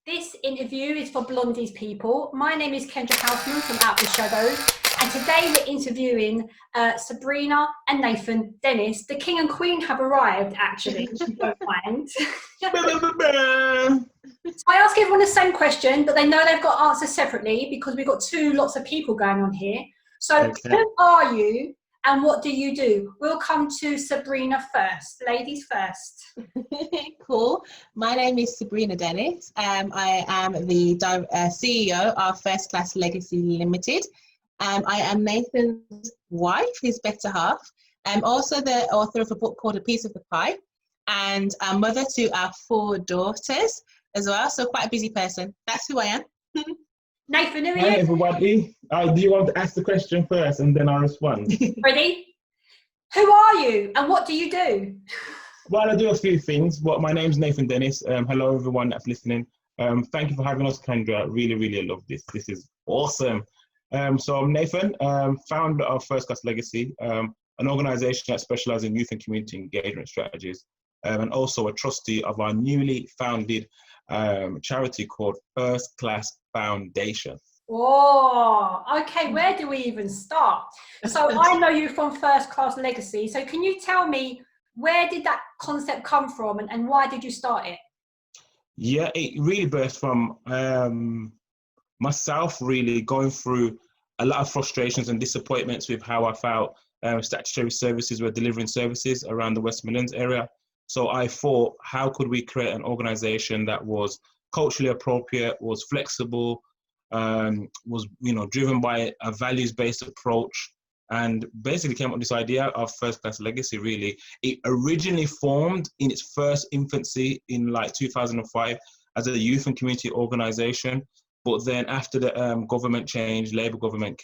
This interview is for Blondy's people. My name is Kendra Kaufman from Out the Shadows, and today we're interviewing Sabrina and Nathan Dennis. The king and queen have arrived, actually, if you don't mind. So I ask everyone the same question, but they know they've got answers separately because we've got lots of people going on here. So who are you and what do you do? We'll come to Sabrina first. Ladies first. Cool. My name is Sabrina Dennis. I am the CEO of First Class Legacy Limited. I am Nathan's wife, his better half. I'm also the author of a book called A Piece of the Pie, and a mother to our 4 daughters as well. So quite a busy person. That's who I am. Nathan, who are you? Hi everybody. Do you want to ask the question first and then I'll respond? Ready? Who are you and what do you do? Well, I do a few things. My name's Nathan Dennis. Hello everyone that's listening. Thank you for having us, Kendra. Really love this. This is awesome. So I'm Nathan, founder of First Class Legacy, an organisation that specialises in youth and community engagement strategies, and also a trustee of our newly founded charity called First Class Foundation. Oh, okay. Where do we even start? So I know you from First Class Legacy. So can you tell me, where did that concept come from and why did you start it? Yeah, it really birthed from myself really going through a lot of frustrations and disappointments with how I felt statutory services were delivering services around the West Midlands area. So I thought, how could we create an organisation that was culturally appropriate, was flexible, was driven by a values-based approach, and basically came up with this idea of First Class Legacy. Really, it originally formed in its first infancy in like 2005 as a youth and community organisation, but then after the government changed, Labour government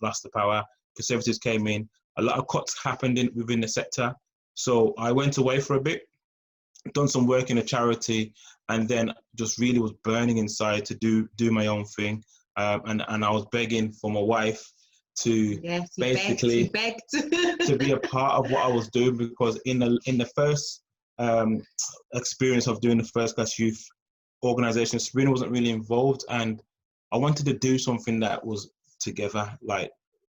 lost the power, Conservatives came in, a lot of cuts happened within the sector. So I went away for a bit, done some work in a charity, and then just really was burning inside to do my own thing. And I was begging for my wife to basically to be a part of what I was doing, because in the first experience of doing the First Class Youth organisation, Sabrina wasn't really involved, and I wanted to do something that was together, like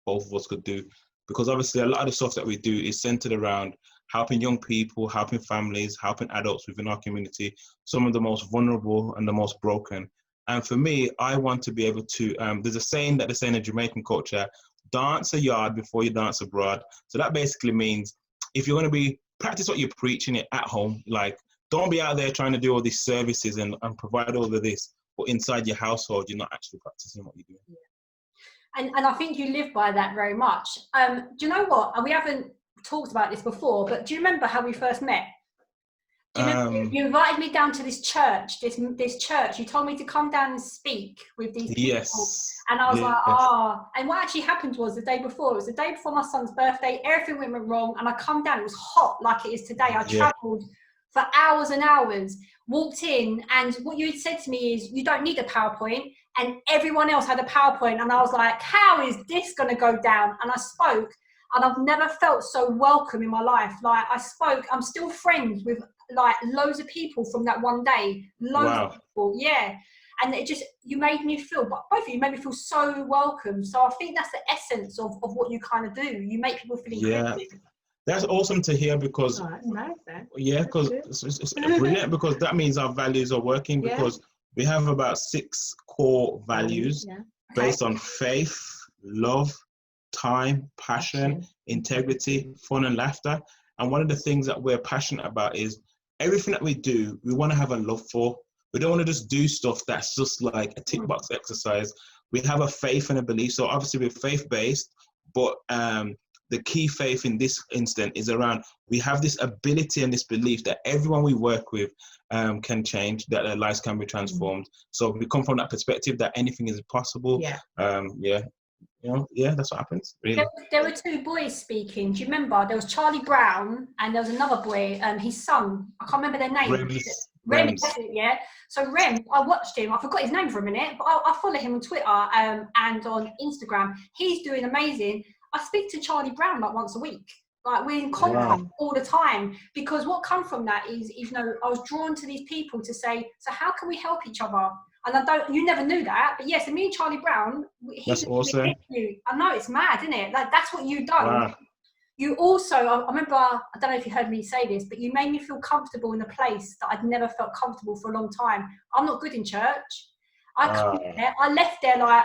both of us could do, because obviously a lot of the stuff that we do is centered around helping young people, helping families, helping adults within our community, some of the most vulnerable and the most broken. And for me, I want to be able to, there's a saying that they say in Jamaican culture, dance a yard before you dance abroad. So that basically means if you're going to practice what you're preaching it at home, like don't be out there trying to do all these services and provide all of this, but inside your household, you're not actually practicing what you're doing. Yeah. And I think you live by that very much. Do you know what? And we haven't talked about this before, but do you remember how we first met? Do you remember you invited me down to this church, this church. You told me to come down and speak with these people. Yes. And I was like, oh. And what actually happened was the day before. It was the day before my son's birthday. Everything went wrong. And I come down. It was hot like it is today. I travelled for hours and hours, walked in. And what you had said to me is, you don't need a PowerPoint. And everyone else had a PowerPoint. And I was like, how is this going to go down? And I spoke. And I've never felt so welcome in my life. Like I spoke, I'm still friends with like loads of people from that one day. Loads of people, yeah. And it just, you made me feel, but both of you made me feel so welcome. So I think that's the essence of what you kind of do. You make people feel included. Yeah. That's awesome to hear, because because it's brilliant, because that means our values are working, because we have about 6 core values based on faith, love, time, passion, integrity, fun and laughter. And one of the things that we're passionate about is everything that we do, we want to have a love for. We don't want to just do stuff that's just like a tick box exercise. We have a faith and a belief. So obviously we're faith-based, but the key faith in this instant is around, we have this ability and this belief that everyone we work with can change, that their lives can be transformed. So we come from that perspective that anything is possible. That's what happens, really. There were 2 boys speaking. Do you remember? There was Charlie Brown and there was another boy, his son. I can't remember their name. Rem, yeah. So Rem, I watched him. I forgot his name for a minute, but I follow him on Twitter and on Instagram. He's doing amazing. I speak to Charlie Brown like once a week. Like we're in contact all the time, because what come from that is, you know, I was drawn to these people to say, so how can we help each other? And you never knew that, but yes, and me and Charlie Brown, That's awesome. I know, it's mad, isn't it? Like that's what you've done. Wow. You also, I remember, I don't know if you heard me say this, but you made me feel comfortable in a place that I'd never felt comfortable for a long time. I'm not good in church. I left there like,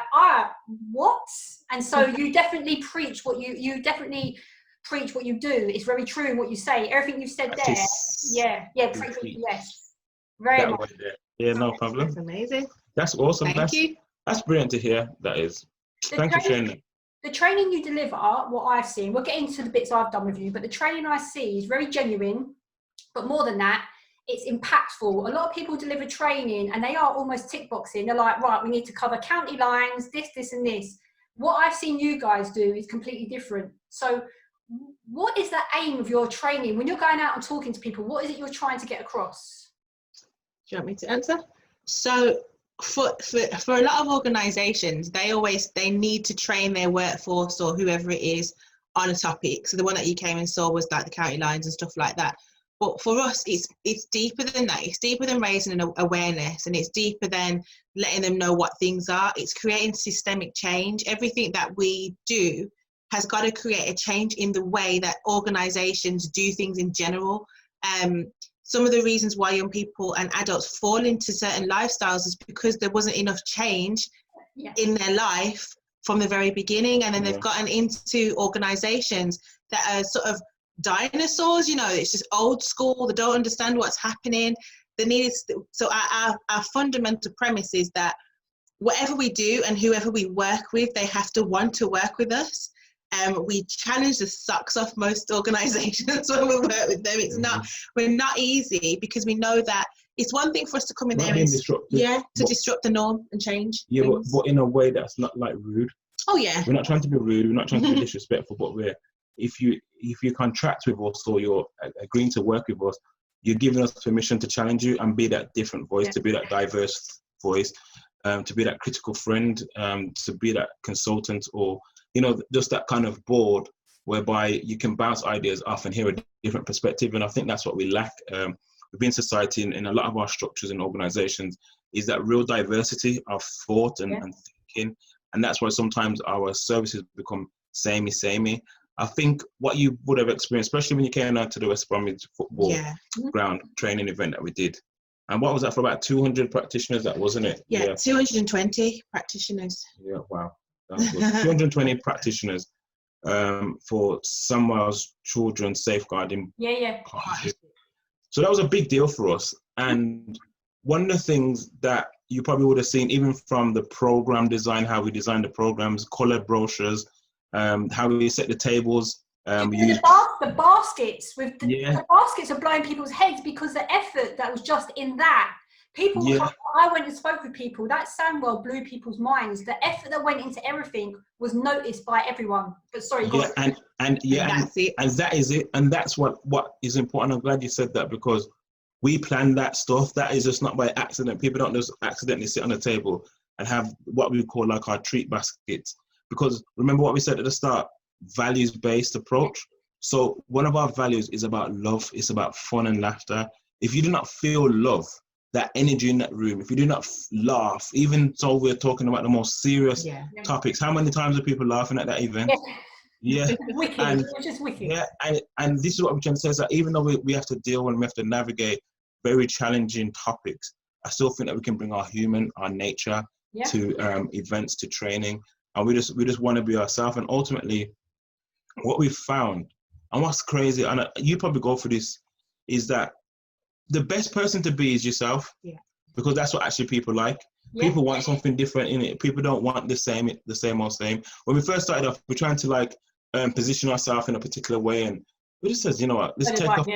what? And so you definitely preach what you definitely preach what you do. It's very true in what you say. Everything you've said there. Preach what you, yes. Very much. Yeah, no problem. That's amazing. That's awesome. Thank you. That's brilliant to hear. That is. Thank you for sharing that. The training you deliver, what I've seen, we'll get into the bits I've done with you, but the training I see is very genuine, but more than that, it's impactful. A lot of people deliver training and they are almost tick boxing. They're like, right, we need to cover county lines, this and this. What I've seen you guys do is completely different. So what is the aim of your training? When you're going out and talking to people, what is it you're trying to get across? Do you want me to answer? So for a lot of organizations, they need to train their workforce or whoever it is on a topic. So the one that you came and saw was like the county lines and stuff like that. But for us, it's deeper than that. It's deeper than raising an awareness, and it's deeper than letting them know what things are. It's creating systemic change. Everything that we do has got to create a change in the way that organizations do things in general. Some of the reasons why young people and adults fall into certain lifestyles is because there wasn't enough change in their life from the very beginning, and then they've gotten into organizations that are sort of dinosaurs, you know, it's just old school, they don't understand what's happening. So our fundamental premise is that whatever we do and whoever we work with, they have to want to work with us. We challenge the socks off most organizations when we work with them. We're not easy, because we know that it's one thing for us to come in there and disrupt the norm and change. Yeah, but in a way that's not like rude. Oh yeah. We're not trying to be rude, we're not trying to be disrespectful, but if you contract with us or you're agreeing to work with us, you're giving us permission to challenge you and be that different voice, to be that diverse voice, to be that critical friend, to be that consultant, or, you know, just that kind of board whereby you can bounce ideas off and hear a different perspective. And I think that's what we lack within society in a lot of our structures and organizations, is that real diversity of thought and thinking. And that's why sometimes our services become samey. I think what you would have experienced, especially when you came out to the West Bromwich football ground training event that we did. And what was that, for about 200 practitioners, that wasn't it? Yeah, 220 practitioners. Yeah, wow. That was good. 220 practitioners for Samwell's children's safeguarding. So that was a big deal for us. And one of the things that you probably would have seen, even from the program design, how we designed the programs, colored brochures, how we set the tables. The baskets the baskets are blowing people's heads, because the effort that was just in that. People, I went and spoke with people. That Samwell blew people's minds. The effort that went into everything was noticed by everyone. But sorry, and that is it. And that's what is important. I'm glad you said that, because we planned that stuff. That is just not by accident. People don't just accidentally sit on a table and have what we call like our treat baskets. Because remember what we said at the start, values-based approach. So one of our values is about love. It's about fun and laughter. If you do not feel love, that energy in that room, if you do not laugh, even though we're talking about the most serious topics, how many times are people laughing at that event? Wicked. It's just wicked. And this is what we're trying to say, is that even though we have to deal and we have to navigate very challenging topics, I still think that we can bring our nature to events, to training. And we just want to be ourselves. And ultimately, what we've found, and what's crazy, and you probably go for this, is that the best person to be is yourself. Because that's what actually people like. People want something different in it. People don't want the same old same. When we first started off, we're trying to position ourselves in a particular way, and we just says, you know what, let's take off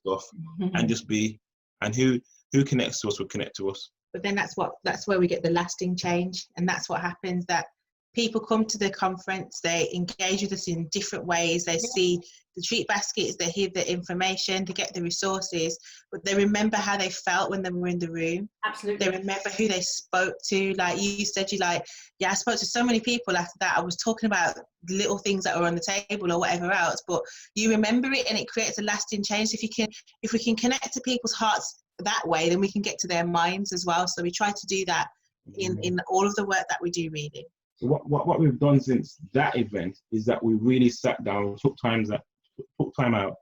stuff and just be. And who connects to us will connect to us. But then that's where we get the lasting change, and that's what happens. That people come to the conference, they engage with us in different ways. They see the treat baskets, they hear the information, they get the resources, but they remember how they felt when they were in the room. Absolutely. They remember who they spoke to. Like you said, I spoke to so many people after that. I was talking about little things that were on the table or whatever else, but you remember it, and it creates a lasting change. If we can connect to people's hearts that way, then we can get to their minds as well. So we try to do that in all of the work that we do, really. So what we've done since that event is that we really sat down, took time out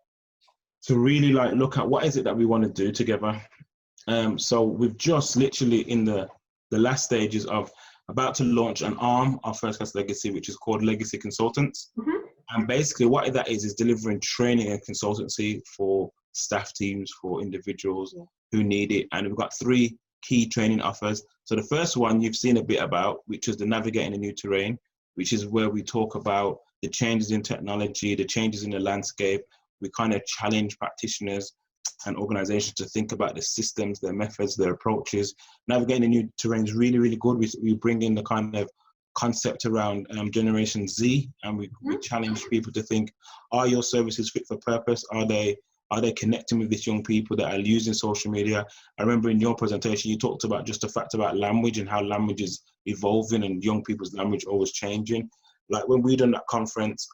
to really like look at what is it that we want to do together. So we've just literally in the last stages of about to launch an arm of First Class Legacy, which is called Legacy Consultants. Mm-hmm. And basically what that is delivering training and consultancy for staff teams, for individuals who need it. And we've got 3 key training offers. So the first one you've seen a bit about, which is the Navigating the New Terrain, which is where we talk about the changes in technology, the changes in the landscape. We kind of challenge practitioners and organizations to think about the systems, their methods, their approaches. Navigating the New Terrain is really, really good. We bring in the kind of concept around Generation Z, and we challenge people to think, are your services fit for purpose? Are they connecting with these young people that are using social media? I remember in your presentation, you talked about just the fact about language and how language is evolving and young people's language always changing. Like when we done that conference,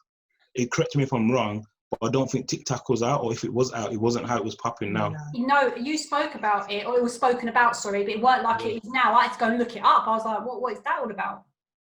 correct me if I'm wrong, but I don't think TikTok was out, or if it was out, it wasn't how it was popping now. You spoke about it, or it was spoken about, sorry, but it weren't like it is now. I had to go and look it up. I was like, what is that all about?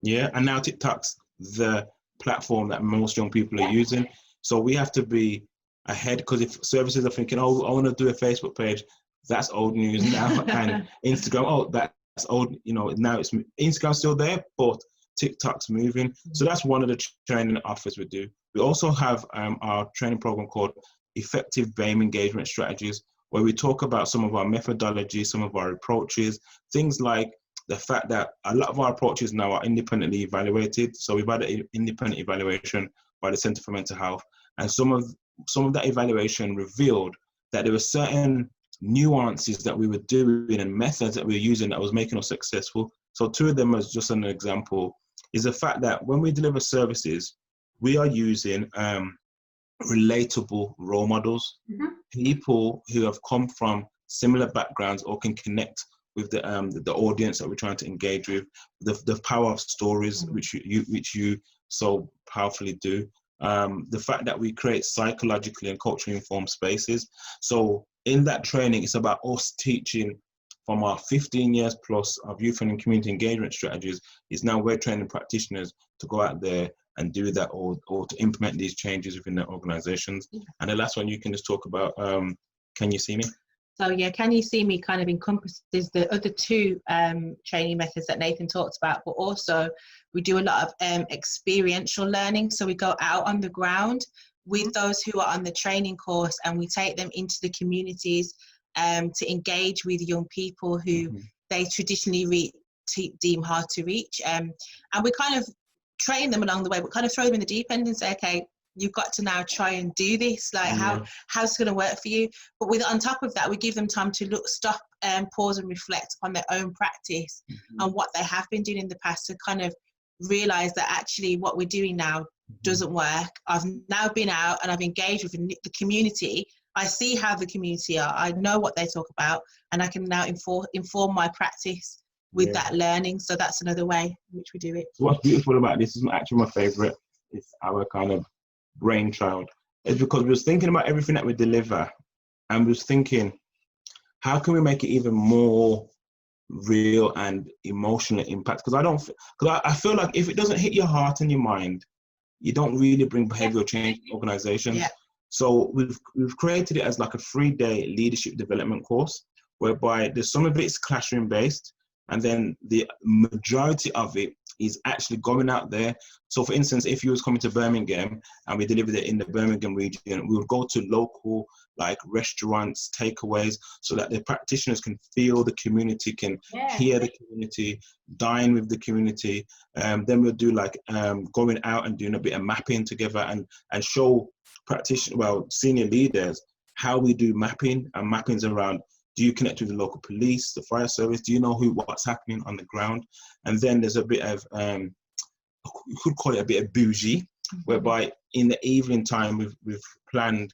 Yeah, and now TikTok's the platform that most young people are using. So we have to be ahead, because if services are thinking, oh, I want to do a Facebook page, that's old news now. And Instagram, oh, that's old, now it's Instagram's still there, but TikTok's moving. So that's one of the training offers we do. We also have our training program called Effective BAME Engagement Strategies, where we talk about some of our methodology, some of our approaches, things like the fact that a lot of our approaches now are independently evaluated. So we've had an independent evaluation by the Centre for Mental Health, and some of that evaluation revealed that there were certain nuances that we were doing and methods that we were using that was making us successful. So 2 of them, as just an example, is the fact that when we deliver services, we are using relatable role models, people who have come from similar backgrounds or can connect with the audience that we're trying to engage with. The power of stories, which you so powerfully do. The fact that we create psychologically and culturally informed spaces. So in that training, it's about us teaching from our 15 years plus of youth and community engagement strategies. Is now we're training practitioners to go out there and do that, or to implement these changes within their organizations. And the last one you can just talk about, Can You See Me? So Can You See Me kind of encompasses the other 2 training methods that Nathan talked about, but also we do a lot of experiential learning. So we go out on the ground with those who are on the training course, and we take them into the communities to engage with young people who they traditionally deem hard to reach. And we kind of train them along the way, but kind of throw them in the deep end and say, okay, you've got to now try and do this. Like how's it going to work for you? But on top of that, we give them time to stop and pause and reflect on their own practice and what they have been doing in the past, to kind of realize that actually what we're doing now doesn't work. I've now been out and I've engaged with the community. I see how the community are. I know what they talk about, and I can now inform my practice with that learning. So that's another way in which we do it. So what's beautiful about this is actually my favorite. It's our kind of brainchild. It's because we was thinking about everything that we deliver, and we was thinking, how can we make it even more real and emotional impact? Because I feel like if it doesn't hit your heart and your mind, you don't really bring behavioral change in organizations. So we've created it as like a 3-day leadership development course, whereby there's some of it's classroom based, and then the majority of it is actually going out there. So for instance, if you was coming to Birmingham and we delivered it in the Birmingham region, we would go to local like restaurants, takeaways, so that the practitioners can feel the community, can hear the community, dine with the community. Then we'll do like going out and doing a bit of mapping together and show senior leaders how we do mapping. And mappings around, do you connect with the local police, the fire service? Do you know what's happening on the ground? And then there's a bit of you could call it a bit of bougie, whereby in the evening time we've planned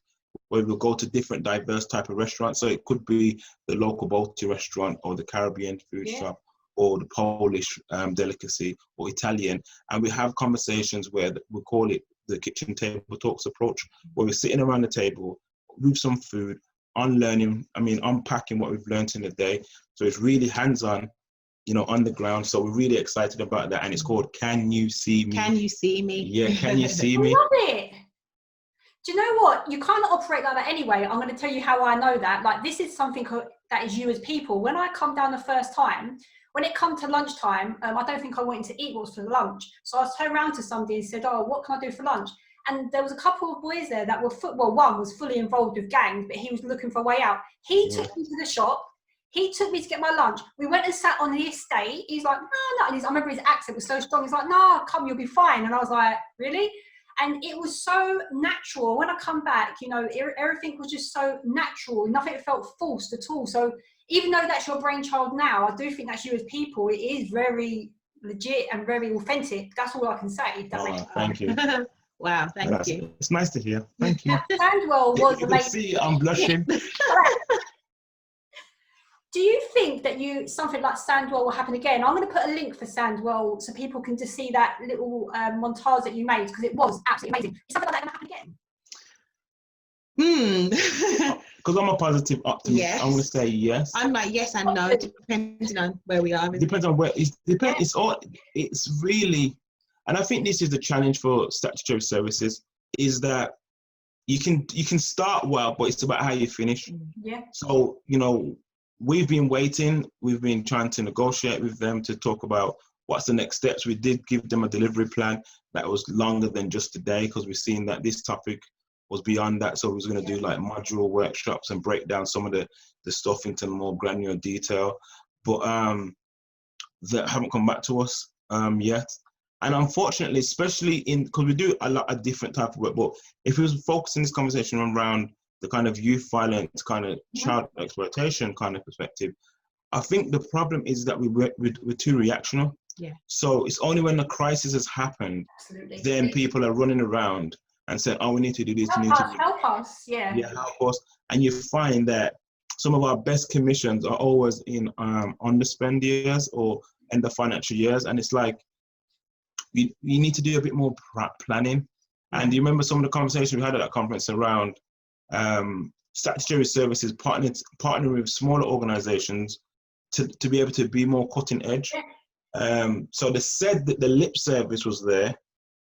where we'll go to different diverse type of restaurants. So it could be the local Balti restaurant or the Caribbean food shop or the Polish delicacy or Italian. And we have conversations where we call it the kitchen table talks approach, where we're sitting around the table with some food, unpacking what we've learned in the day. So it's really hands-on, on the ground. So we're really excited about that. And it's called Can You See Me? Can You See Me? Yeah, Can You See Me? I love it. Do you know what? You can't operate like that anyway. I'm going to tell you how I know that. Like, this is something that is you as people. When I come down the first time, when it comes to lunchtime, I don't think I wanted to eat what was for lunch. So I turned around to somebody and said, oh, what can I do for lunch? And there was a couple of boys there that were, one was fully involved with gangs, but he was looking for a way out. He took me to the shop. He took me to get my lunch. We went and sat on the estate. He's like, no. And I remember his accent was so strong. He's like, no, come, you'll be fine. And I was like, really? And it was so natural. When I come back, everything was just so natural. Nothing felt forced at all. So even though that's your brainchild now, I do think that's you as people. It is very legit and very authentic. That's all I can say. Thank you. Wow, thank you. It's nice to hear. Thank you. Sandwell was amazing. See, I'm blushing. Do you think that something like Sandwell will happen again? I'm going to put a link for Sandwell so people can just see that little montage that you made, because it was absolutely amazing. Is something like that going to happen again? Because I'm a positive optimist, yes. I'm going to say yes. I'm like yes and no, depending on where we are. It depends on where. It's really, and I think this is the challenge for statutory services, is that you can start well, but it's about how you finish. Yeah. So we've been waiting. We've been trying to negotiate with them to talk about what's the next steps. We did give them a delivery plan that was longer than just today, because we've seen that this topic was beyond that. So we was going to do like module workshops and break down some of the stuff into more granular detail. But that haven't come back to us yet. And unfortunately, especially because we do a lot of different type of work, but if we was focusing this conversation around the kind of youth violence, kind of child exploitation kind of perspective, I think the problem is that we're too reactional. Yeah. So it's only when the crisis has happened, then people are running around and saying, oh, we need to do this. Help us. Yeah. Yeah, help us. And you find that some of our best commissions are always in underspend years or end of financial years. And it's like, we need to do a bit more planning. And you remember some of the conversations we had at that conference around statutory services partnering with smaller organizations to be able to be more cutting edge. So they said that the lip service was there,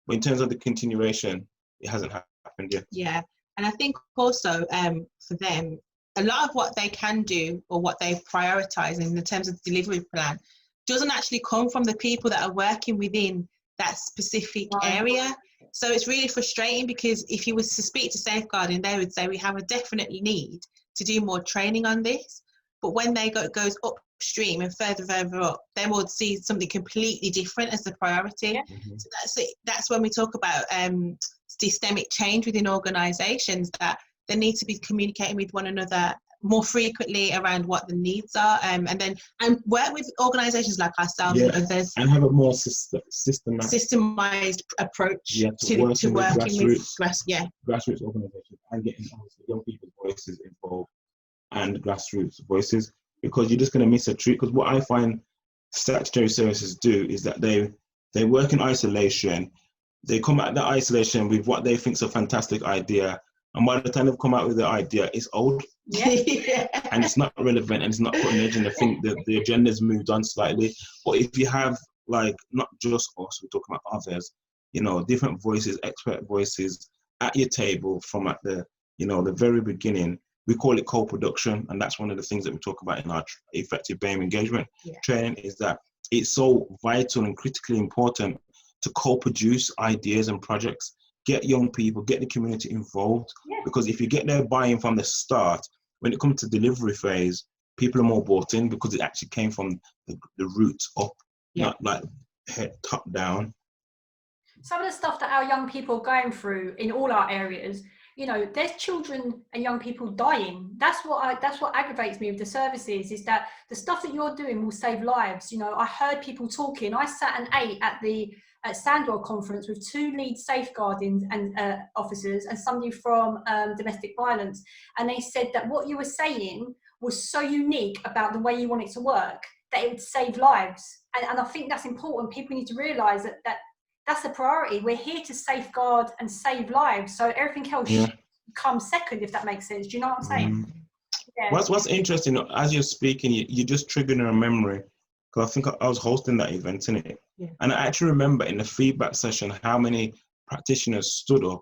but in terms of the continuation, it hasn't happened yet. Yeah, and I think also for them, a lot of what they can do or what they prioritize in the terms of the delivery plan doesn't actually come from the people that are working within that specific area. So it's really frustrating, because if you was to speak to safeguarding, they would say we have a definite need to do more training on this. But when they goes upstream and further up, they will see something completely different as the priority. Yeah. So that's when we talk about systemic change within organisations, that they need to be communicating with one another more frequently around what the needs are, and work with organisations like ourselves and others, and have a more systemized approach to working with grassroots organisations and getting young people's voices involved and grassroots voices, because you're just going to miss a treat. Because what I find statutory services do is that they work in isolation. They come at that isolation with what they think is a fantastic idea, and by the time they've come out with the idea, it's old. Yeah. And it's not relevant and it's not cutting edge, and I think that the agenda's moved on slightly. But if you have, like, not just us, we're talking about others, different voices, expert voices at your table from at the very beginning. We call it co-production, and that's one of the things that we talk about in our effective BAME engagement training, is that it's so vital and critically important to co-produce ideas and projects. Get young people, get the community involved, because if you get their buy-in from the start, when it comes to delivery phase, people are more bought in, because it actually came from the roots up, not like head top down. Some of the stuff that our young people are going through in all our areas, there's children and young people dying. That's what aggravates me with the services, is that the stuff that you're doing will save lives. I heard people talking. I sat and ate at the at Sandwell conference with 2 lead safeguarding and officers and somebody from domestic violence, and they said that what you were saying was so unique about the way you want it to work that it would save lives. And I think that's important. People need to realise that that's the priority. We're here to safeguard and save lives, so everything else should come second, if that makes sense. Do you know what I'm saying? Yeah. What's interesting, as you're speaking, you just triggered a memory, because I think I was hosting that event, innit? Yeah. And I actually remember in the feedback session how many practitioners stood up,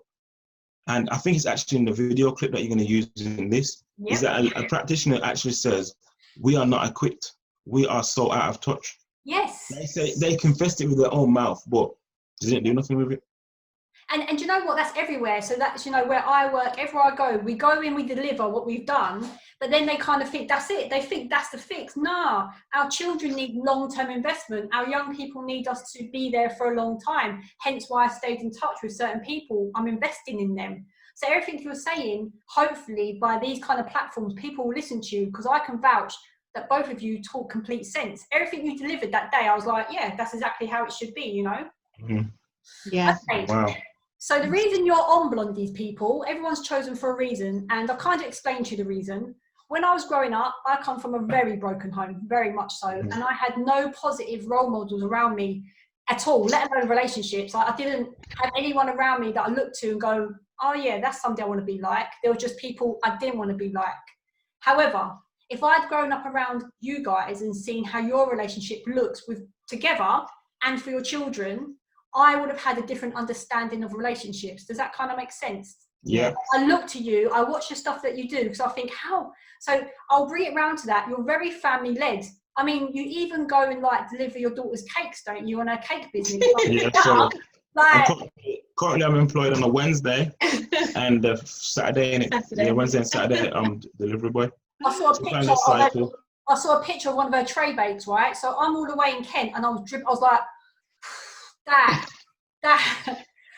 and I think it's actually in the video clip that you're going to use in this, is that a practitioner actually says, we are not equipped, we are so out of touch. Yes. They say they confessed it with their own mouth, but they didn't do nothing with it. And you know what, that's everywhere. So that's, you know, where I work, everywhere I go, we go in, we deliver what we've done, but then they kind of think that's it. They think that's the fix. Nah, our children need long-term investment. Our young people need us to be there for a long time. Hence why I stayed in touch with certain people. I'm investing in them. So everything you're saying, hopefully by these kind of platforms, people will listen to you, because I can vouch that both of you talk complete sense. Everything you delivered that day, I was like, yeah, that's exactly how it should be, you know? Mm-hmm. Yeah. Okay. Wow. So the reason you're on Blondy's, people, everyone's chosen for a reason, and I've kind of explained to you the reason. When I was growing up, I come from a very broken home, very much so, and I had no positive role models around me at all, let alone relationships. I didn't have anyone around me that I looked to and go, oh yeah, that's somebody I want to be like. There were just people I didn't want to be like. However, if I'd grown up around you guys and seen how your relationship looks with together and for your children, I would have had a different understanding of relationships. Does that kind of make sense? Yeah. I look to you, I watch the stuff that you do, because I think, how? So I'll bring it round to that. You're very family led. I mean, you even go and like deliver your daughter's cakes, don't you, on her cake business? Yeah, so like, currently I'm employed on a Wednesday and Saturday, Saturday. Yeah, Wednesday and Saturday, I'm delivery boy. I saw a picture of one of her tray bakes, right? So I'm all the way in Kent, and I was like, that.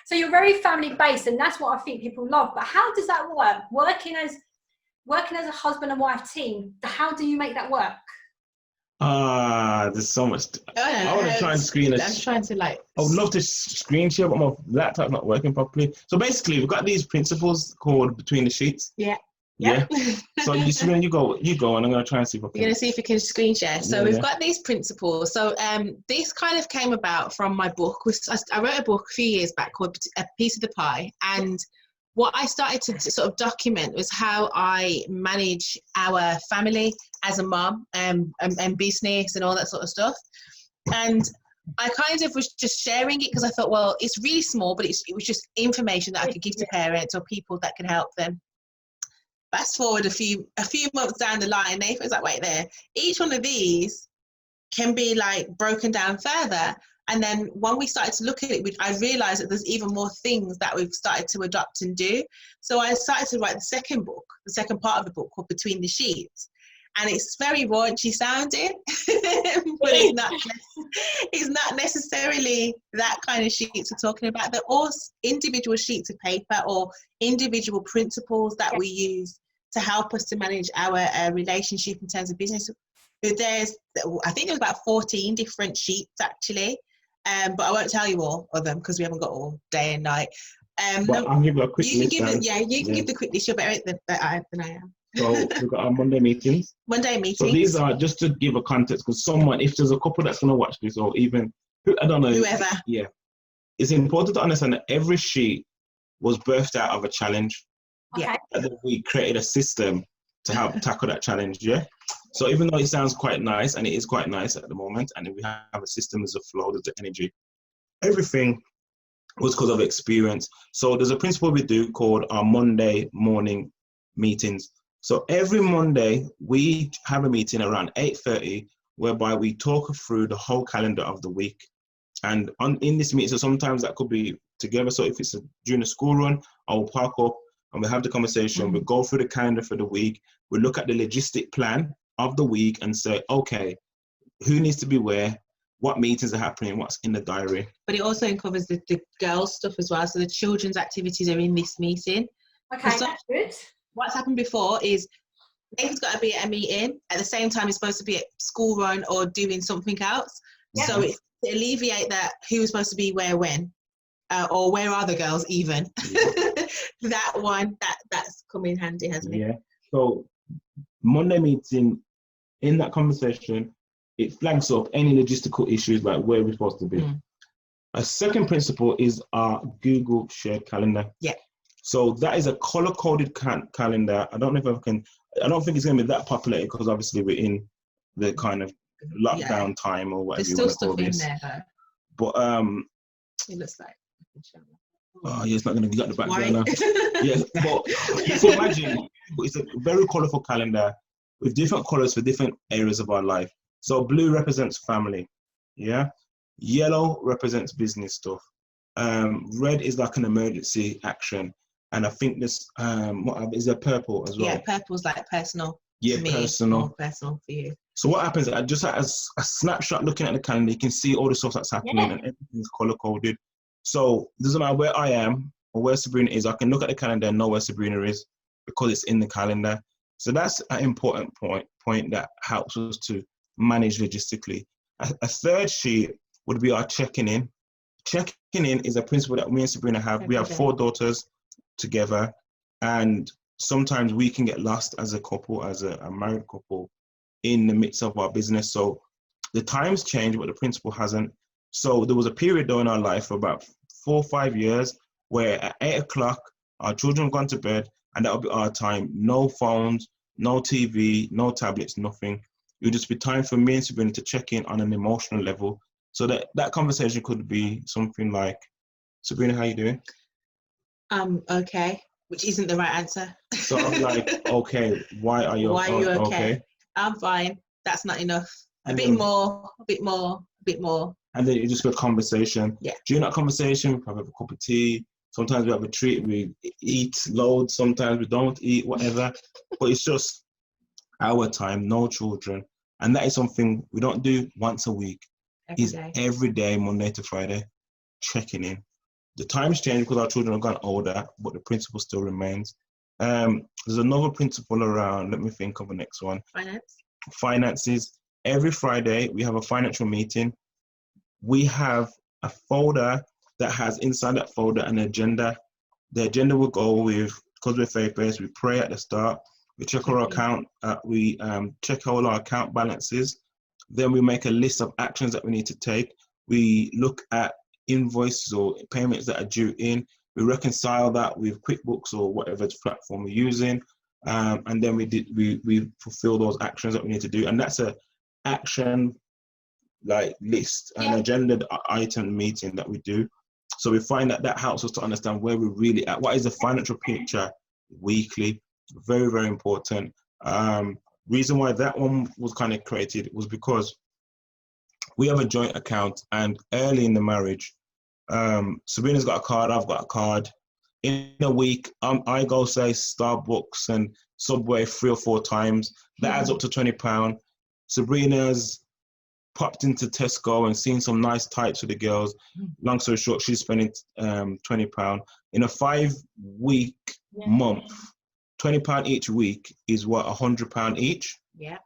So you're very family based, and that's what I think people love. But how does that work? Working as a husband and wife team, how do you make that work? There's so much. I want to try and screen it. I'm trying to like. I would love to screen share, but my laptop's not working properly. So basically, we've got these principles called between the sheets. Yeah. Yeah. So you see, when you go, and I'm going to try and see if I can. You're going to see if you can screen share. So we've got these principles. So this kind of came about from my book. I wrote a book a few years back called A Piece of the Pie. And what I started to sort of document was how I manage our family as a mum and business and all that sort of stuff. And I kind of was just sharing it because I thought, well, it's really small, but it was just information that I could give to parents or people that can help them. Fast forward a few months down the line, Nathan's like, wait there, each one of these can be like broken down further. And then when we started to look at it, I realized that there's even more things that we've started to adopt and do. So I started to write the second part of the book called Between the Sheets. And it's very raunchy sounding, but it's not necessarily that kind of sheets we're talking about. They're all individual sheets of paper or individual principles that we use to help us to manage our relationship in terms of business. I think there's about 14 different sheets actually, but I won't tell you all of them because we haven't got all day and night. But I'll give you a quick list. You can give the quick list. You're better than I am. So we've got our Monday meetings. So these are just to give a context, because if there's a couple that's going to watch this, or even, I don't know. Whoever. Yeah. It's important to understand that every sheet was birthed out of a challenge. Okay. And then we created a system to help tackle that challenge, yeah? So even though it sounds quite nice, and it is quite nice at the moment, and we have a system, there's a flow, there's the energy, everything was because of experience. So there's a principle we do called our Monday morning meetings. So every Monday, we have a meeting around 8:30, whereby we talk through the whole calendar of the week. And in this meeting, so sometimes that could be together. So if it's during the school run, I'll park up and we have the conversation. We go through the calendar for the week. We look at the logistic plan of the week and say, okay, who needs to be where? What meetings are happening? What's in the diary? But it also covers the girls' stuff as well. So the children's activities are in this meeting. Okay, that's good. What's happened before is Nathan's got to be at a meeting at the same time he's supposed to be at school run or doing something else. Yeah. So it's to alleviate that who's supposed to be where when, or where are the girls even. That one, that's come in handy, hasn't it? Yeah. So Monday meeting, in that conversation, it flags up any logistical issues like where we're supposed to be. A second principle is our Google shared calendar. Yeah. So that is a color-coded calendar. I don't know if I can. I don't think it's going to be that populated because obviously we're in the kind of lockdown time or whatever. There's you still want to call stuff in this. there But it looks like. oh yeah, it's not going to get the back Why? burner. Yes, but just imagine it's a very colorful calendar with different colors for different areas of our life. So blue represents family, yeah. Yellow represents business stuff. Red is like an emergency action, and I think this what is there purple as well? Yeah, purple's like personal. Yeah, to me, personal. more personal for you. So what happens? Just as a snapshot looking at the calendar, you can see all the stuff that's happening, and everything's color coded. So it doesn't matter where I am or where Sabrina is. I can look at the calendar and know where Sabrina is because it's in the calendar. So that's an important point that helps us to manage logistically. A third sheet would be our checking in. Checking in is a principle that me and Sabrina have. We have 4 daughters together, and sometimes we can get lost as a couple, as a married couple, in the midst of our business. So the times change, but the principle hasn't. So there was a period though in our life for about 4 or 5 years where at 8 o'clock, our children have gone to bed, and that would be our time. No phones, no TV, no tablets, nothing. It would just be time for me and Sabrina to check in on an emotional level. So that conversation could be something like, Sabrina, how you doing? Okay, which isn't the right answer. So I'm like, okay, why are you okay? I'm fine. That's not enough. A And bit then, more. And then you just have a conversation. Yeah. During that conversation, we have a cup of tea. Sometimes we have a treat. We eat loads. Sometimes we don't eat, whatever. But it's just our time, no children. And that is something we don't do once a week. Every day, Monday to Friday, checking in. The times change because our children have gone older, but the principle still remains. There's another principle around, let me think of the next one. Finances. Every Friday, we have a financial meeting. We have a folder that has inside that folder an agenda. The agenda will go with, because we're faith-based, we pray at the start, we check our account, we check all our account balances. Then we make a list of actions that we need to take. We look at invoices or payments that are due in. We reconcile that with QuickBooks or whatever platform we're using. And then we fulfill those actions that we need to do. And that's a action like list, an agendaed item meeting that we do. So we find that helps us to understand where we're really at. What is the financial picture weekly? Very, very important. Reason why that one was kind of created was because we have a joint account, and early in the marriage, Sabrina's got a card, I've got a card. In a week, I go say Starbucks and Subway 3 or 4 times. That adds up to £20. Sabrina's popped into Tesco and seen some nice tights for the girls. Long story short, she's spending £20. In a 5-week month, £20 each week is what, £100 each? Yeah.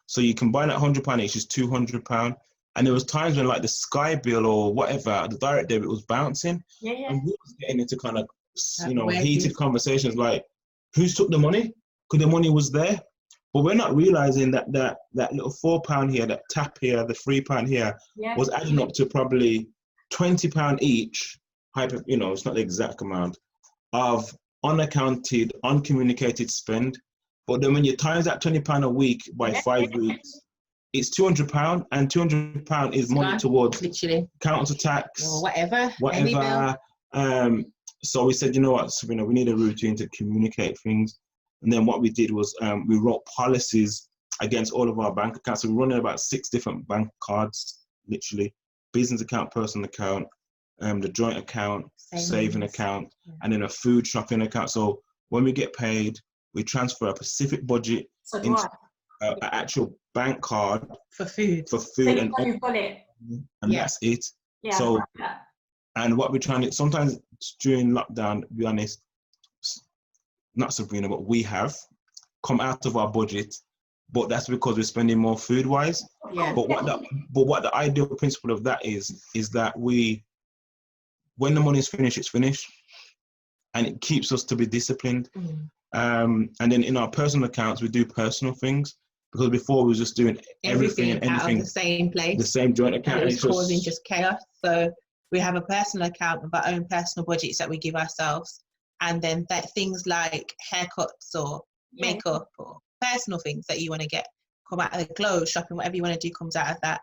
So you combine that £100 each is £200. And there was times when like the Sky bill or whatever, the direct debit was bouncing. And we was getting into kind of, heated conversations like, who's took the money? Because the money was there. But we're not realizing that little £4 here, that tap here, the £3 here was adding up to probably £20 each. It's not the exact amount of unaccounted, uncommunicated spend. But then when you times that £20 a week by 5 weeks, it's £200, and £200 is money towards literally council tax or whatever. So we said, you know what, Sabrina, we need a routine to communicate things. And then what we did was we wrote policies against all of our bank accounts. So we're running about 6 different bank cards, literally: business account, personal account, the joint account, saving account, and then a food shopping account. So when we get paid, we transfer a specific budget into an actual bank card for food. And you've got it. And that's it. Yeah. So, and what we're trying to, sometimes during lockdown, to be honest, not Sabrina, but we have come out of our budget, but that's because we're spending more food-wise. Yeah. But what the ideal principle of that is that when the money is finished, it's finished, and it keeps us to be disciplined. And then in our personal accounts, we do personal things, because before we were just doing everything and anything out of the same place, the same joint account, and it was causing just chaos. So we have a personal account with our own personal budgets that we give ourselves, and then things like haircuts or makeup or personal things that you want to get come out of the clothes shopping, whatever you want to do comes out of that.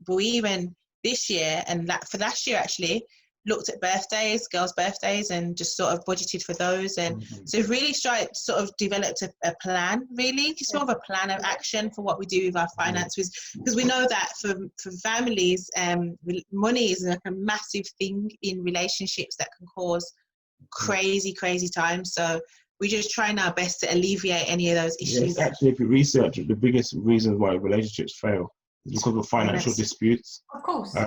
But we even this year and for last year actually looked at girls' birthdays, and just sort of budgeted for those. And so really sort of developed a plan, really, just more of a plan of action for what we do with our finances, because we know that for families, money is like a massive thing in relationships that can cause crazy times. So we're just trying our best to alleviate any of those issues. Yes, actually, if you research it, the biggest reasons why relationships fail is because of financial disputes. Of course. So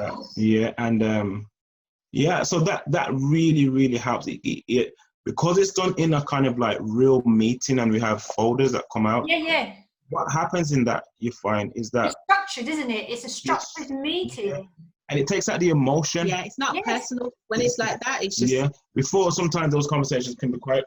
that really helps. It because it's done in a kind of like real meeting, and we have folders that come out. Yeah. What happens in that, you find, is that it's structured, isn't it? It's a structured meeting. Yeah. And it takes out the emotion. Yeah, it's not personal when it's like that. It's just Before, sometimes those conversations can be quite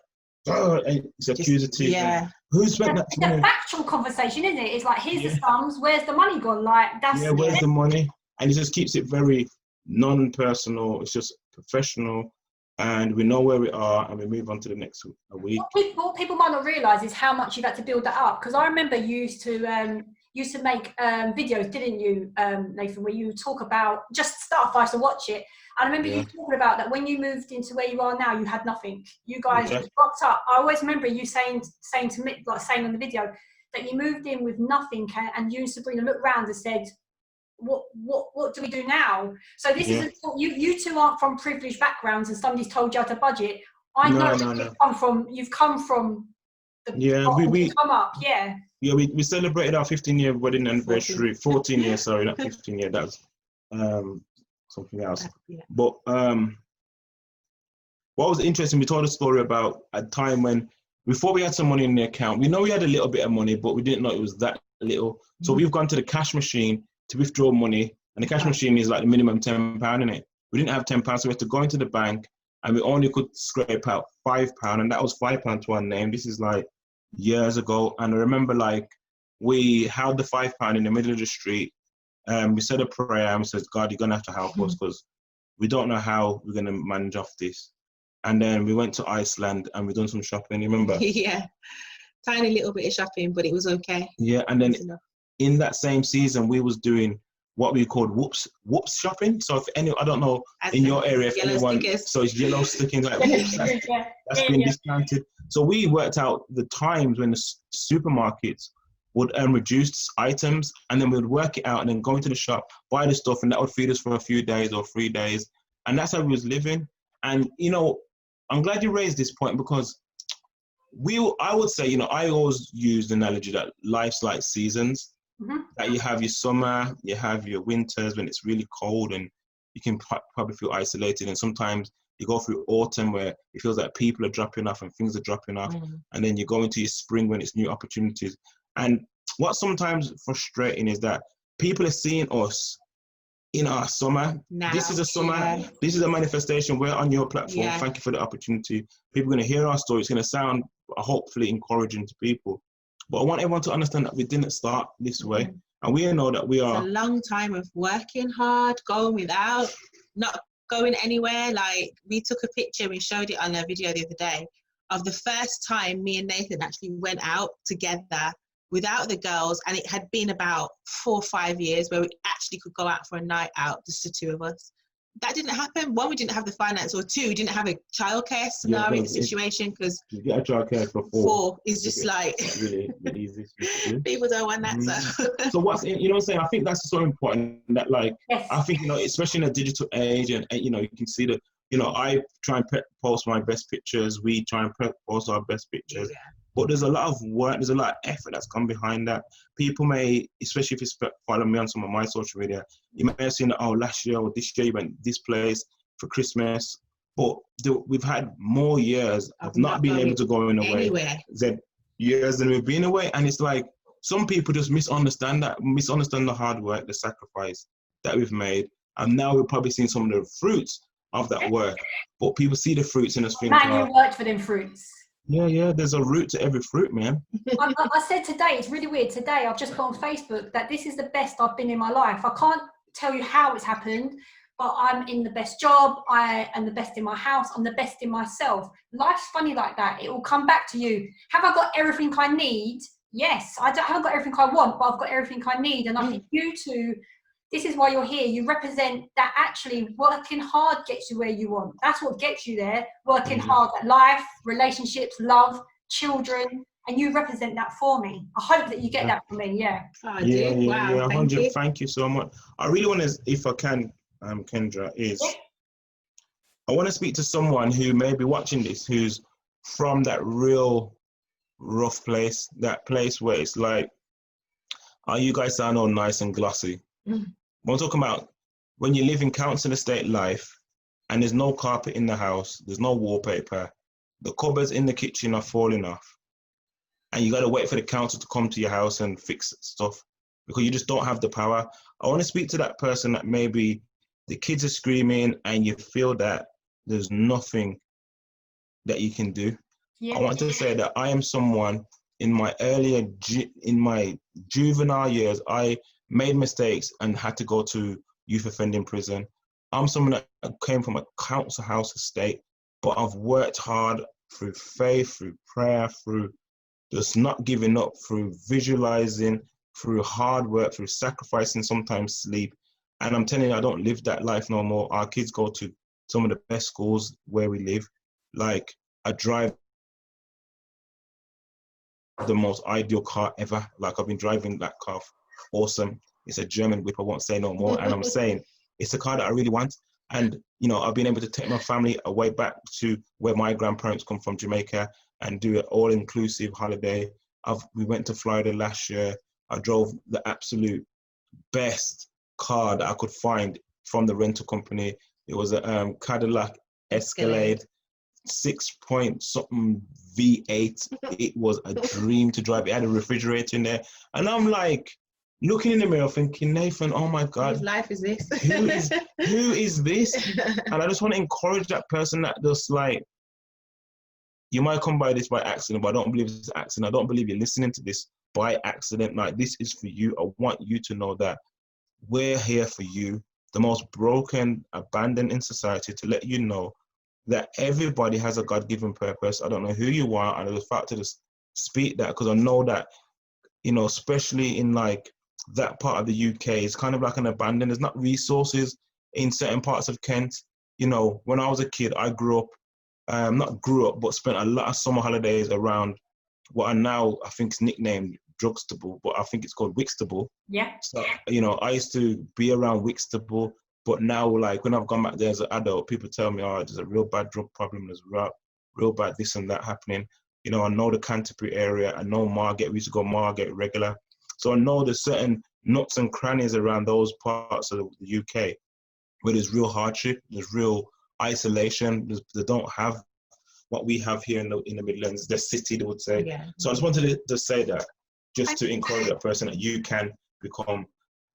it's accusative. Yeah. Who spent that money? It's a factual conversation, isn't it? It's like, here's the sums, where's the money gone? Like, that's where's the money? And it just keeps it very non-personal. It's just professional, and we know where we are, and we move on to the next week. What people might not realise is how much you've had to build that up. Because I remember you used to make videos, didn't you, Nathan, where you talk about just stuff. I used to watch it. And I remember you talking about that when you moved into where you are now, you had nothing. You guys just rocked up. I always remember you saying to me, like saying on the video, that you moved in with nothing, and you and Sabrina looked round and said, what do we do now? So this isn't, you two aren't from privileged backgrounds and somebody's told you how to budget. I know you've come from the we come up. We celebrated our 15-year wedding anniversary. 14 years, sorry, not 15 years. That's something else. But what was interesting, we told a story about a time when, before we had some money in the account, we know we had a little bit of money, but we didn't know it was that little. So we've gone to the cash machine to withdraw money, and the cash machine is like the minimum £10 in it. We didn't have £10, so we had to go into the bank, and we only could scrape out £5, and that was £5 to our name. This is like years ago. And I remember, like, we held the £5 in the middle of the street. We said a prayer, and we said, God, you're gonna have to help us, because we don't know how we're gonna manage off this. And then we went to Iceland, and we done some shopping, remember? Yeah, tiny little bit of shopping, but it was okay. Yeah, and then in that same season, we was doing what we called whoops shopping. So if I don't know in your area, if anyone, stickers. So it's yellow sticking, like whoops, that's been discounted. So we worked out the times when the supermarkets would reduce items, and then we would work it out, and then go into the shop, buy the stuff, and that would feed us for a few days or 3 days. And that's how we was living. And, I'm glad you raised this point, because I would say, I always use the analogy that life's like seasons. That you have your summer, you have your winters when it's really cold and you can probably feel isolated, and sometimes you go through autumn where it feels like people are dropping off and things are dropping off, and then you go into your spring when it's new opportunities. And what's sometimes frustrating is that people are seeing us in our summer. Now, this is a summer, this is a manifestation. We're on your platform. Thank you for the opportunity. People are going to hear our story. It's going to sound hopefully encouraging to people. But I want everyone to understand that we didn't start this way. And we know that we are... It's a long time of working hard, going without, not going anywhere. Like, we took a picture, we showed it on a video the other day, of the first time me and Nathan actually went out together without the girls. And it had been about 4 or 5 years where we actually could go out for a night out, just the two of us. That didn't happen. One, we didn't have the finance, or two, we didn't have a childcare scenario situation, because you get a childcare for 4 is just like really easy. People don't want that. So what's, what I'm saying? I think that's so important that, like, I think, especially in a digital age, and you can see that, I try and post my best pictures. We try and post our best pictures. But there's a lot of work, there's a lot of effort that's come behind that. People may, especially if you follow me on some of my social media, you may have seen that, last year or this year you went this place for Christmas. But we've had more years of not being able to go anywhere. Years than we've been away. And it's like, some people just misunderstand the hard work, the sacrifice that we've made. And now we're probably seeing some of the fruits of that work. But people see the fruits and just think, Man, you worked for them fruits. Yeah, there's a root to every fruit, man. I said today, it's really weird. Today, I've just put on Facebook that this is the best I've been in my life. I can't tell you how it's happened, but I'm in the best job. I am the best in my house. I'm the best in myself. Life's funny like that. It will come back to you. Have I got everything I need? Yes. I haven't got everything I want, but I've got everything I need. And I think you two, this is why you're here. You represent that actually working hard gets you where you want. That's what gets you there. Working hard at life, relationships, love, children, and you represent that for me. I hope that you get that from me. Yeah. Oh, wow, 100. Thank you so much. I really want to, if I can, Kendra, I want to speak to someone who may be watching this, who's from that real rough place, that place where it's like, oh, you guys sound all nice and glossy. I'm talking about when you live in council estate life and there's no carpet in the house, there's no wallpaper, the cupboards in the kitchen are falling off, and you got to wait for the council to come to your house and fix stuff because you just don't have the power. I want to speak to that person that maybe the kids are screaming and you feel that there's nothing that you can do. I want to say that I am someone in my juvenile years, I made mistakes and had to go to youth offending prison. I'm someone that came from a council house estate, but I've worked hard through faith, through prayer, through just not giving up, through visualizing, through hard work, through sacrificing, sometimes sleep. And I'm telling you, I don't live that life no more. Our kids go to some of the best schools where we live. Like, I drive the most ideal car ever. Like, I've been driving that car. Awesome. It's a German whip. I won't say no more. And I'm saying it's a car that I really want. And, you know, I've been able to take my family away back to where my grandparents come from, Jamaica, and do an all-inclusive holiday. We went to Florida last year. I drove the absolute best car that I could find from the rental company. It was a Cadillac Escalade, 6-point-something V8. It was a dream to drive. It had a refrigerator in there. And I'm like, looking in the mirror thinking, Nathan, oh my God. Whose life is this? who is this? And I just want to encourage that person that just like, you might come by this by accident, but I don't believe it's accident. I don't believe you're listening to this by accident. Like, this is for you. I want you to know that we're here for you, the most broken, abandoned in society, to let you know that everybody has a God-given purpose. I don't know who you are, and the fact to just speak that, because I know that, you know, especially in like that part of the UK, it's kind of like an abandoned. There's not resources in certain parts of Kent. You know, when I was a kid, I but spent a lot of summer holidays around what are now, I think, is nicknamed Drugstable, but I think it's called Whitstable. Yeah. So, you know, I used to be around Whitstable, but now, like, when I've gone back there as an adult, people tell me, oh, there's a real bad drug problem, there's real bad this and that happening. You know, I know the Canterbury area, I know Margate, we used to go Margate regular. So I know there's certain nooks and crannies around those parts of the UK where there's real hardship, there's real isolation, they don't have what we have here in the Midlands, the city, they would say. Yeah. So I just wanted to say that, just to encourage that person that you can become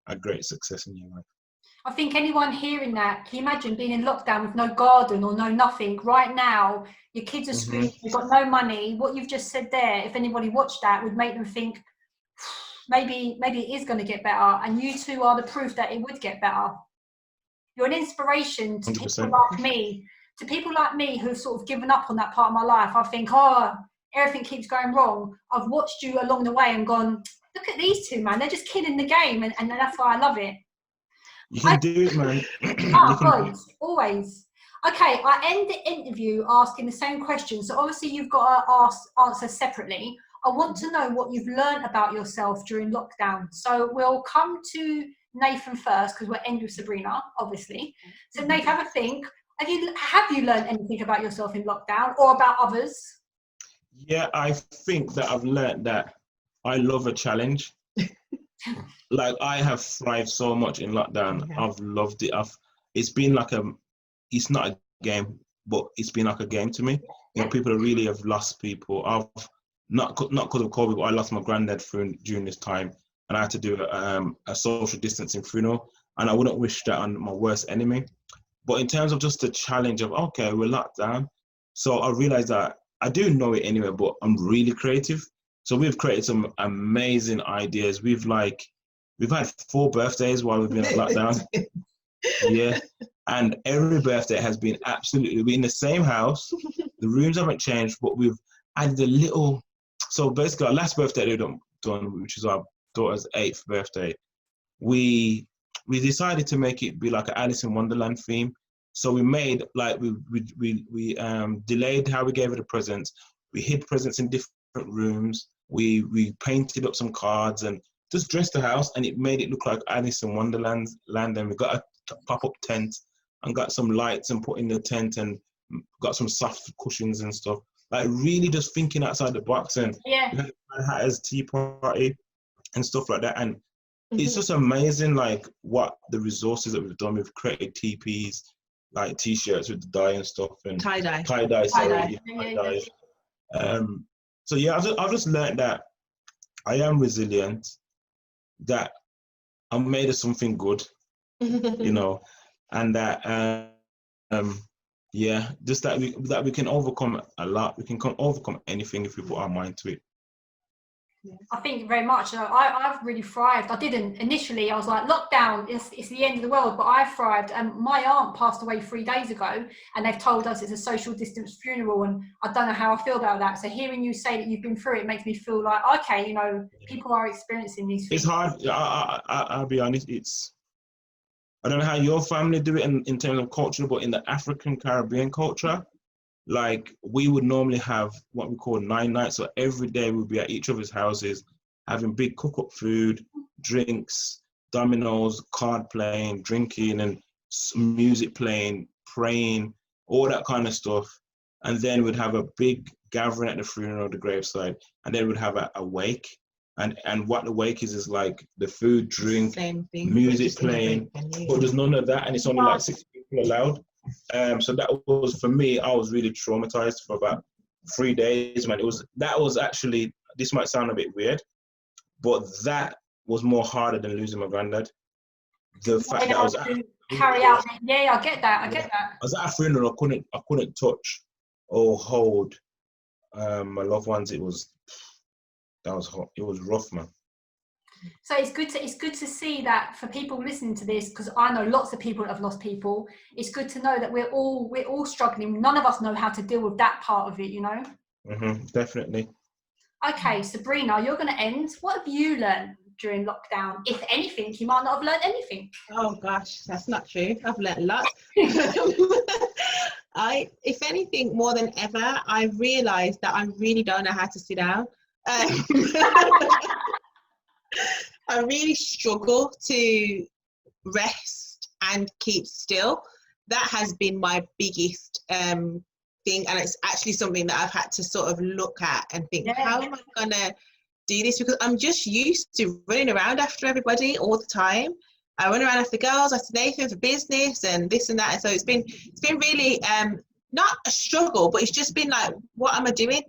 a great success in your life. I think anyone hearing that, can you imagine being in lockdown with no garden or no nothing? Right now, your kids are screaming, you've got no money. What you've just said there, if anybody watched that, would make them think, maybe it is going to get better. And you two are the proof that it would get better. You're an inspiration to 100%. people like me. To people like me who've sort of given up on that part of my life. I think, oh, everything keeps going wrong. I've watched you along the way and gone, look at these two, man. They're just killing the game. And that's why I love it. You can do it, man. God, always. Okay, I end the interview asking the same question. So obviously you've got to answer separately. I want to know what you've learned about yourself during lockdown. So we'll come to Nathan first, because we'll end with Sabrina, obviously. So Nathan, have a think. Have you learned anything about yourself in lockdown or about others? Yeah, I think that I've learned that I love a challenge. Like, I have thrived so much in lockdown. Yeah. I've loved it. It's been like it's not a game, but it's been like a game to me. You know, people really have lost people. I've not because of COVID, but I lost my granddad during this time, and I had to do a social distancing funeral, and I wouldn't wish that on my worst enemy. But in terms of just the challenge of, okay, we're locked down, so I realized that I do know it anyway, but I'm really creative. So we've created some amazing ideas. We've had 4 birthdays while we've been on lockdown. Yeah. And every birthday has been we're in the same house. The rooms haven't changed, but we've added a little. So basically, our last birthday we've done, which is our daughter's 8th birthday, we decided to make it be like an Alice in Wonderland theme. So we made we delayed how we gave her the presents. We hid presents in different rooms. We painted up some cards and just dressed the house, and it made it look like Alice in Wonderland. And we got a pop-up tent and got some lights and put in the tent and got some soft cushions and stuff. Like really just thinking outside the box, and we had Hatter's tea party and stuff like that. And it's just amazing, like what the resources that we've done. We've created TPs, like t-shirts with the dye and stuff, and tie-dye. So yeah, I've just learned that I am resilient, that I'm made of something good, you know, and that just that we can overcome a lot. We can overcome anything if we put our mind to it. I think very much. I've really thrived. I didn't initially. I was like, lockdown, it's the end of the world. But I thrived. And my aunt passed away 3 days ago, and they've told us it's a social distance funeral. And I don't know how I feel about that. So hearing you say that you've been through it makes me feel like, okay, you know, people are experiencing these things. It's hard. I'll be honest. I don't know how your family do it in terms of culture, but in the African Caribbean culture, like we would normally have what we call 9 nights. So every day we'd be at each other's houses, having big cook-up food, drinks, dominoes, card playing, drinking, and music playing, praying, all that kind of stuff. And then we'd have a big gathering at the funeral, the graveside, and then we'd have a wake. And what the wake is like the food, drink, music playing, but there's none of that, and it's only like 6 people allowed. So that was, for me, I was really traumatized for about 3 days, man. That was actually, this might sound a bit weird, but that was more harder than losing my granddad. The fact that I was carry out. Yeah, I get that. I was at a funeral. I couldn't touch or hold my loved ones. It was rough, man. So it's good to see that for people listening to this, because I know lots of people that have lost people. It's good to know that we're all struggling. None of us know how to deal with that part of it, you know. Definitely. Okay, Sabrina, you're going to end. What have you learned during lockdown? If anything, you might not have learned anything. Oh gosh, that's not true. I've learned a lot. If anything, more than ever, I realised that I really don't know how to sit down. I really struggle to rest and keep still. That has been my biggest thing, and it's actually something that I've had to sort of look at and think, how am I gonna do this? Because I'm just used to running around after everybody all the time. I run around after girls, after Nathan for business and this and that. And so it's been really not a struggle, but it's just been like, what am I doing?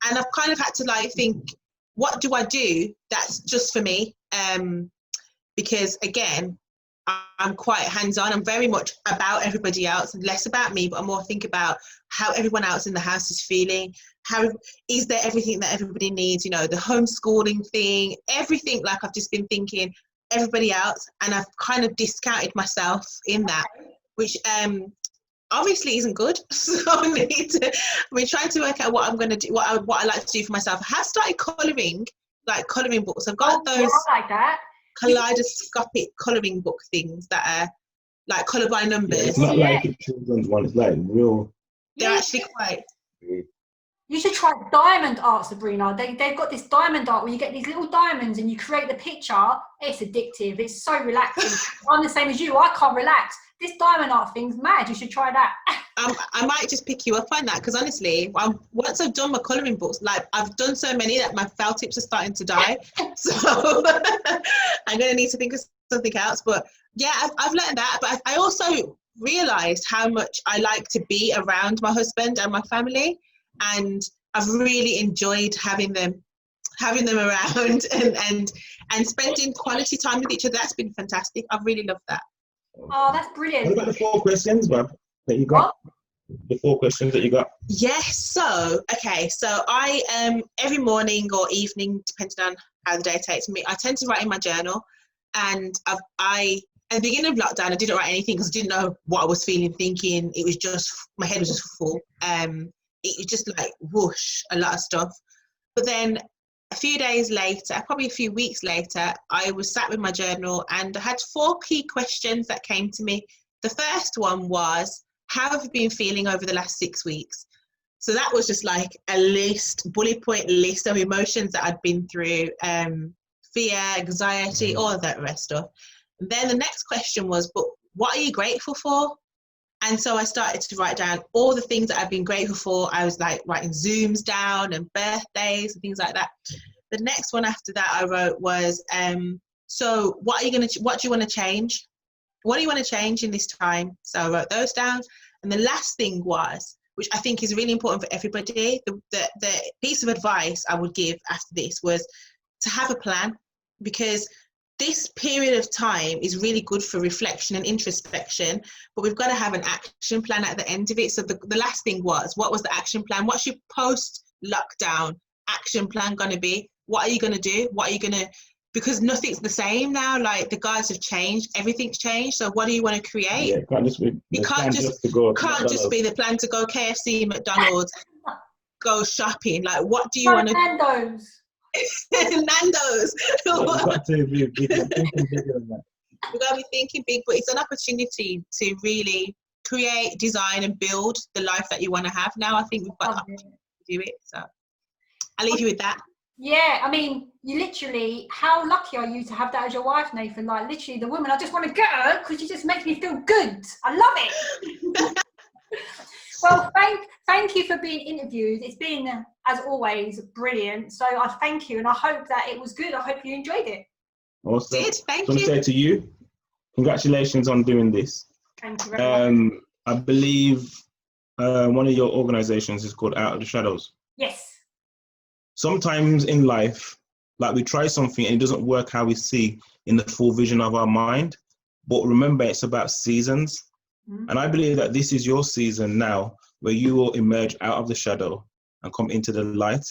And I've kind of had to like think, what do I do that's just for me? Because again, I'm quite hands-on. I'm very much about everybody else and less about me, but I'm more think about how everyone else in the house is feeling. How is there everything that everybody needs? You know, the homeschooling thing, everything. Like I've just been thinking everybody else, and I've kind of discounted myself in that, which obviously isn't good. So we're trying to work out what I'm going to do, what I like to do for myself. I have started colouring books. I've got those like that kaleidoscopic colouring book things that are like colour by numbers. It's not like a children's one, it's like real. They're actually quite. You should try diamond art, Sabrina. They've got this diamond art where you get these little diamonds and you create the picture. It's addictive. It's so relaxing. I'm the same as you. I can't relax. This diamond art thing's mad. You should try that. I might just pick you up on that, because honestly, once I've done my colouring books, like I've done so many that my felt tips are starting to die. So I'm going to need to think of something else. But yeah, I've learned that. But I also realised how much I like to be around my husband and my family. And I've really enjoyed having them around and spending quality time with each other. That's been fantastic. I've really loved that. Oh, that's brilliant. What about the 4 questions, Bob, that you got? What? The 4 questions that you got? Yes. So I every morning or evening, depending on how the day takes me, I tend to write in my journal. And I at the beginning of lockdown, I didn't write anything because I didn't know what I was feeling, thinking. It was just, my head was just full. It was just like whoosh, a lot of stuff. But then a few days later, probably a few weeks later, I was sat with my journal and I had 4 key questions that came to me. The first one was, how have you been feeling over the last 6 weeks? So that was just like a list, bullet point list of emotions that I'd been through, fear, anxiety, all of that rest stuff. And then the next question was, but what are you grateful for? And so I started to write down all the things that I've been grateful for. I was like writing Zooms down and birthdays and things like that. The next one after that I wrote was, so what do you want to change? What do you want to change in this time? So I wrote those down. And the last thing was, which I think is really important for everybody, the piece of advice I would give after this was to have a plan, because this period of time is really good for reflection and introspection, but we've got to have an action plan at the end of it. So the last thing was, what was the action plan? What's your post-lockdown action plan going to be? What are you going to do? Because nothing's the same now. Like, the guys have changed, everything's changed. So what do you want to create? Yeah, it can't just be the plan to go KFC, McDonald's, go shopping. Like, what do you want to Nando's. Nando's. You've got to be thinking bigger than that. We've got to be thinking big, but it's an opportunity to really create, design, and build the life that you want to have. Now I think we've got the opportunity to do it. So I'll leave you with that. Yeah, I mean, you literally, how lucky are you to have that as your wife, Nathan? Like, literally, the woman, I just want to get her because she just makes me feel good. I love it. Well, thank you for being interviewed. It's been, as always, brilliant. So I thank you, and I hope that it was good. I hope you enjoyed it. Awesome. Thank I you. want to say to you, congratulations on doing this. Thank you very much. I believe one of your organizations is called Out of the Shadows. Yes. Sometimes in life, like, we try something and it doesn't work how we see in the full vision of our mind. But remember, it's about seasons. And I believe that this is your season now, where you will emerge out of the shadow and come into the light.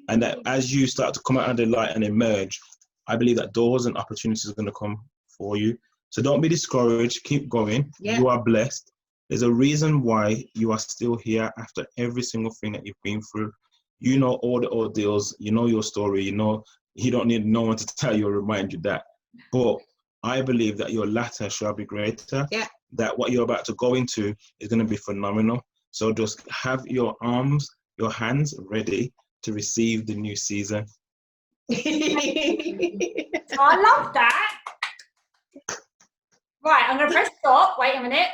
And that as you start to come out of the light and emerge, I believe that doors and opportunities are going to come for you. So don't be discouraged. Keep going. Yeah. You are blessed. There's a reason why you are still here after every single thing that you've been through. You know all the ordeals. You know your story. You know you don't need no one to tell you or remind you that. But I believe that your latter shall be greater. Yeah. That what you're about to go into is going to be phenomenal. So just have your arms, your hands ready to receive the new season. I love that. Right, I'm going to press stop. Wait a minute.